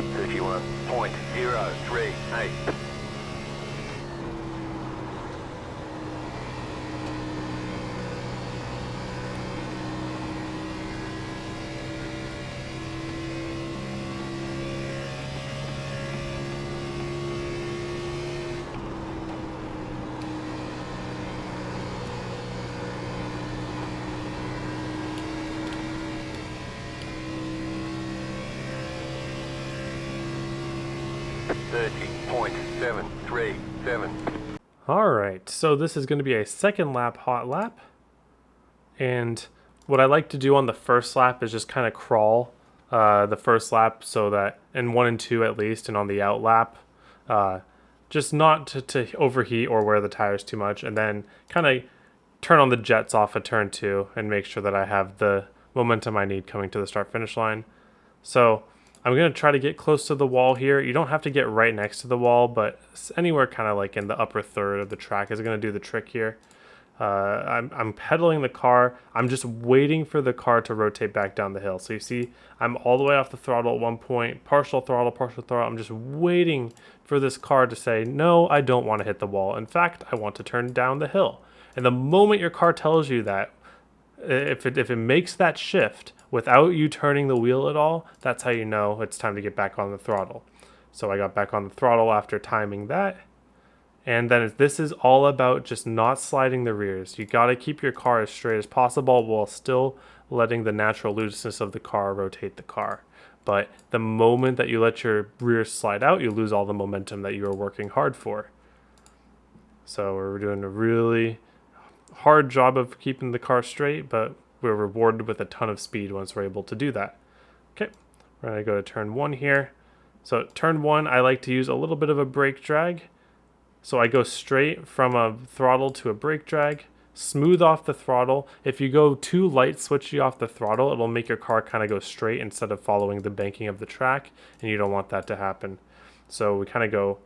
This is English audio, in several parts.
31.038. Alright, so this is going to be a second lap hot lap. And what I like to do on the first lap is just kind of crawl the first lap so that, in 1 and 2 at least, and on the out lap, just not to overheat or wear the tires too much, and then kind of turn on the jets off at turn 2 and make sure that I have the momentum I need coming to the start finish line. So I'm going to try to get close to the wall here. You don't have to get right next to the wall, but anywhere kind of like in the upper third of the track is going to do the trick here. I'm pedaling the car. I'm just waiting for the car to rotate back down the hill. So you see I'm all the way off the throttle at one point, partial throttle. I'm just waiting for this car to say, no, I don't want to hit the wall. In fact, I want to turn down the hill. And the moment your car tells you that, if it makes that shift without you turning the wheel at all, that's how you know it's time to get back on the throttle. So I got back on the throttle after timing that. And then this is all about just not sliding the rears. You got to keep your car as straight as possible while still letting the natural looseness of the car rotate the car. But the moment that you let your rears slide out, you lose all the momentum that you were working hard for. So we're doing a really hard job of keeping the car straight, but we're rewarded with a ton of speed once we're able to do that. Okay, we're going to go to turn 1 here. So turn 1, I like to use a little bit of a brake drag. So I go straight from a throttle to a brake drag, smooth off the throttle. If you go too light switchy off the throttle, it'll make your car kind of go straight instead of following the banking of the track, and you don't want that to happen. So we kind of go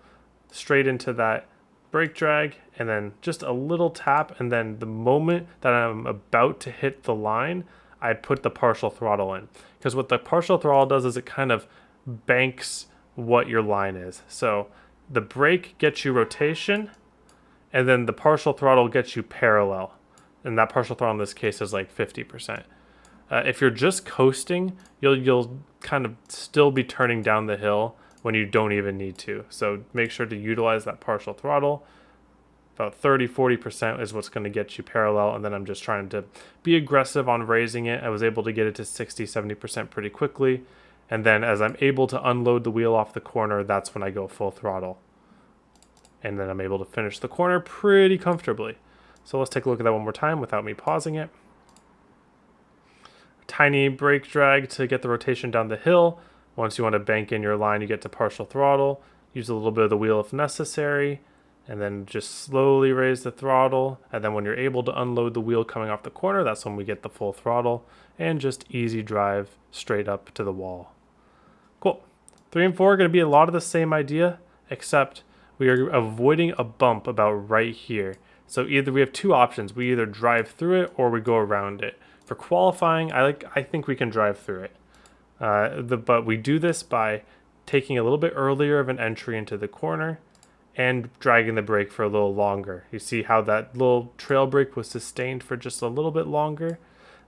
straight into that brake drag, and then just a little tap, and then the moment that I'm about to hit the line, I put the partial throttle in. Because what the partial throttle does is it kind of banks what your line is. So the brake gets you rotation, and then the partial throttle gets you parallel. And that partial throttle in this case is like 50%. If you're just coasting, you'll kind of still be turning down the hill when you don't even need to. So make sure to utilize that partial throttle. About 30-40% is what's going to get you parallel, and then I'm just trying to be aggressive on raising it. I was able to get it to 60-70% pretty quickly, and then as I'm able to unload the wheel off the corner, that's when I go full throttle. And then I'm able to finish the corner pretty comfortably. So let's take a look at that one more time without me pausing it. Tiny brake drag to get the rotation down the hill. Once you want to bank in your line, you get to partial throttle. Use a little bit of the wheel if necessary, and then just slowly raise the throttle. And then when you're able to unload the wheel coming off the corner, that's when we get the full throttle, and just easy drive straight up to the wall. Cool. 3 and 4 are going to be a lot of the same idea, except we are avoiding a bump about right here. So either we have 2 options. We either drive through it or we go around it. For qualifying, I think we can drive through it. But we do this by taking a little bit earlier of an entry into the corner and dragging the brake for a little longer. You see how that little trail brake was sustained for just a little bit longer?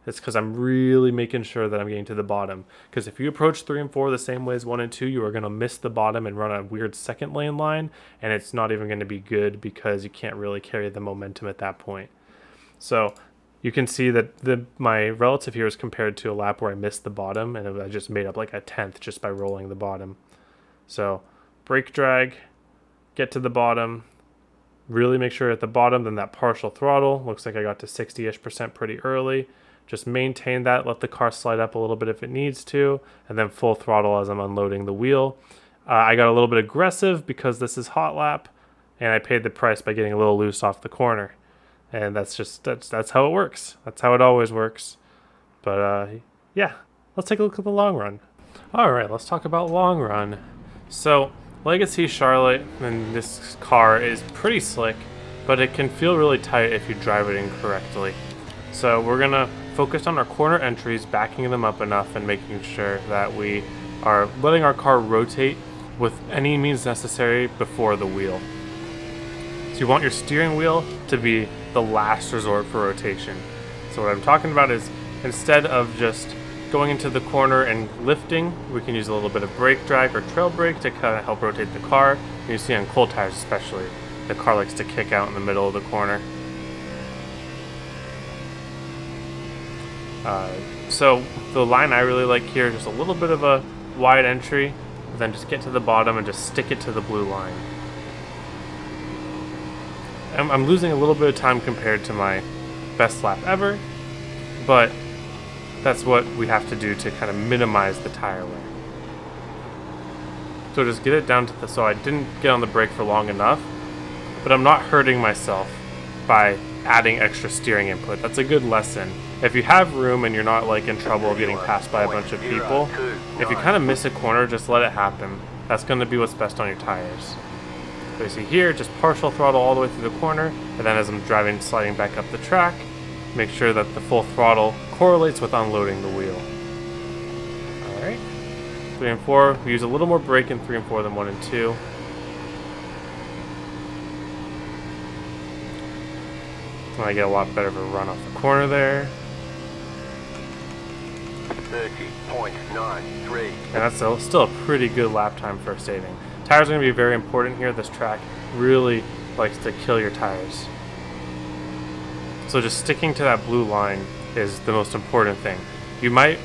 It's because I'm really making sure that I'm getting to the bottom. Because if you approach 3 and 4 the same way as 1 and 2, you are going to miss the bottom and run a weird second lane line, and it's not even going to be good because you can't really carry the momentum at that point. So you can see that my relative here is compared to a lap where I missed the bottom, and I just made up like a tenth just by rolling the bottom. So brake drag, get to the bottom, really make sure at the bottom, then that partial throttle. Looks like I got to 60-ish% pretty early. Just maintain that, let the car slide up a little bit if it needs to, and then full throttle as I'm unloading the wheel. I got a little bit aggressive because this is hot lap, and I paid the price by getting a little loose off the corner. And that's how it works. That's how it always works. But yeah, let's take a look at the long run. All right, let's talk about long run. So Legacy Charlotte and this car is pretty slick, but it can feel really tight if you drive it incorrectly. So we're gonna focus on our corner entries, backing them up enough and making sure that we are letting our car rotate with any means necessary before the wheel. So you want your steering wheel to be the last resort for rotation. So what I'm talking about is, instead of just going into the corner and lifting, we can use a little bit of brake drag or trail brake to kind of help rotate the car. And you see on cold tires especially, the car likes to kick out in the middle of the corner. So the line I really like here is just a little bit of a wide entry, but then just get to the bottom and just stick it to the blue line. I'm losing a little bit of time compared to my best lap ever, but that's what we have to do to kind of minimize the tire wear. So just get it down to the, so I didn't get on the brake for long enough, but I'm not hurting myself by adding extra steering input. That's a good lesson. If you have room and you're not like in trouble of getting passed by a bunch of people, if you kind of miss a corner, just let it happen. That's going to be what's best on your tires. So you see here, just partial throttle all the way through the corner, and then as I'm driving, sliding back up the track, make sure that the full throttle correlates with unloading the wheel. Alright, 3 and 4, we use a little more brake in 3 and 4 than 1 and 2. And I get a lot better of a run off the corner there. 30.93. And that's still a pretty good lap time for stating. Tires are going to be very important here. This track really likes to kill your tires. So just sticking to that blue line is the most important thing. It might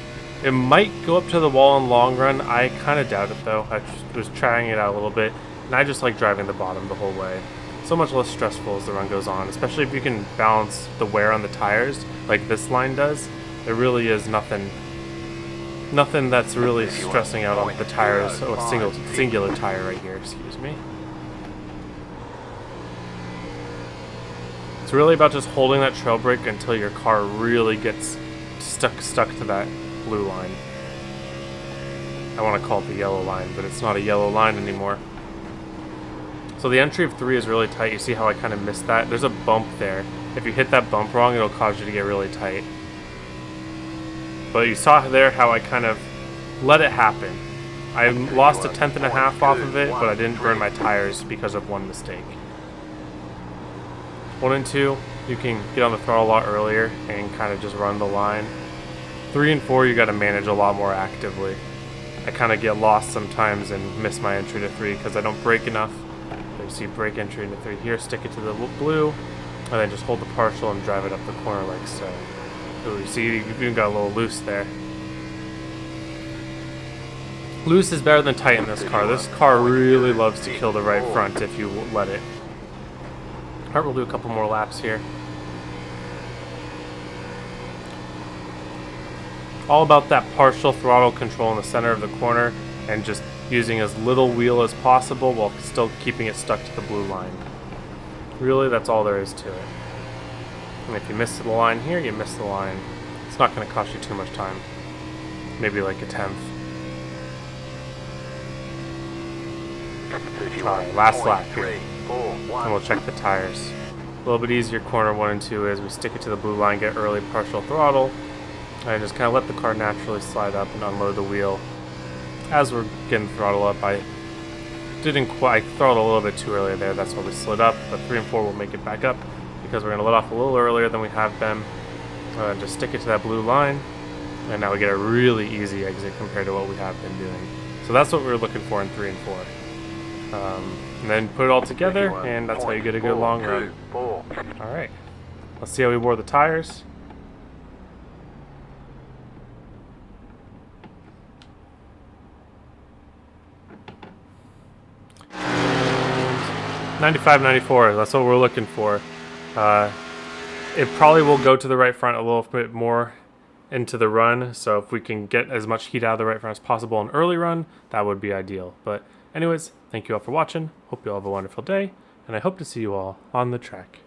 go up to the wall in long run. I kind of doubt it though. I was trying it out a little bit, and I just like driving the bottom the whole way. So much less stressful as the run goes on, especially if you can balance the wear on the tires like this line does. There really is nothing that's really stressing out on the tires. Oh, a singular tire right here, excuse me. It's really about just holding that trail brake until your car really gets stuck to that blue line. I want to call it the yellow line, but it's not a yellow line anymore. So the entry of 3 is really tight. You see how I kind of missed that? There's a bump there. If you hit that bump wrong, it'll cause you to get really tight. But you saw there how I kind of let it happen. I lost 1/10 off of it, but I didn't burn my tires because of one mistake. 1 and 2, you can get on the throttle a lot earlier and kind of just run the line. 3 and 4, you got to manage a lot more actively. I kind of get lost sometimes and miss my entry to 3 because I don't brake enough. So you see brake entry into 3 here, stick it to the blue, and then just hold the partial and drive it up the corner like so. Ooh, you see, you even got a little loose there. Loose is better than tight in this car. This car really loves to kill the right front if you let it. Alright, we'll do a couple more laps here. All about that partial throttle control in the center of the corner and just using as little wheel as possible while still keeping it stuck to the blue line. Really, that's all there is to it. And if you miss the line here, you miss the line. It's not going to cost you too much time. Maybe like 1/10. Alright, last lap here. And we'll check the tires. A little bit easier corner 1 and 2 is we stick it to the blue line, get early partial throttle, and just kind of let the car naturally slide up and unload the wheel. As we're getting throttle up, I throttled a little bit too early there, that's why we slid up, but 3 and 4 will make it back up because we're going to let off a little earlier than we have been. Just stick it to that blue line, and now we get a really easy exit compared to what we have been doing. So that's what we were looking for in 3 and 4. And then put it all together, and that's how you get a good long run. Alright, let's see how we wore the tires. And 95, 94, that's what we're looking for. It probably will go to the right front a little bit more into the run, so if we can get as much heat out of the right front as possible in early run, that would be ideal. But anyways, thank you all for watching. Hope you all have a wonderful day, and I hope to see you all on the track.